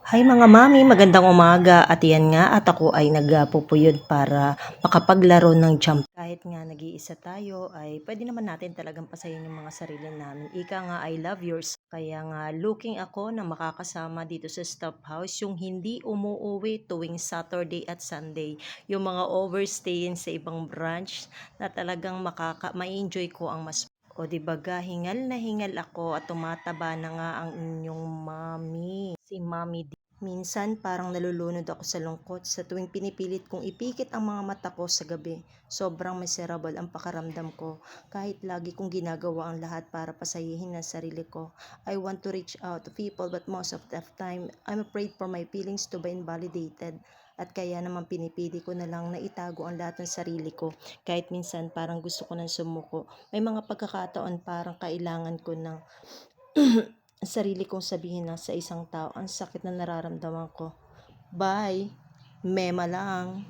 Hi mga mami, magandang umaga at yan nga at ako ay nagpupuyod para makapaglaro ng jump. Kahit nga nag-iisa tayo ay pwede naman natin talagang pasayin yung mga sarili namin. Ika nga I love yours. Kaya nga looking ako na makakasama dito sa staff house yung hindi umuuwi tuwing Saturday at Sunday. Yung mga overstayin sa ibang branch na talagang ma-enjoy ko ang mas. O di baga, hingal na hingal ako at tumataba na nga ang inyong mami. Si Mami D. Minsan parang nalulunod ako sa lungkot sa tuwing pinipilit kong ipikit ang mga mata ko sa gabi. Sobrang miserable ang pakaramdam ko kahit lagi kong ginagawa ang lahat para pasayihin ang sarili ko. I want to reach out to people but most of the time I'm afraid for my feelings to be invalidated. At kaya naman pinipili ko na lang na itago ang lahat ng sarili ko. Kahit minsan parang gusto ko nang sumuko. May mga pagkakataon parang kailangan ko ng sarili kong sabihin na sa isang tao, ang sakit na nararamdaman ko. Bye! Mema lang.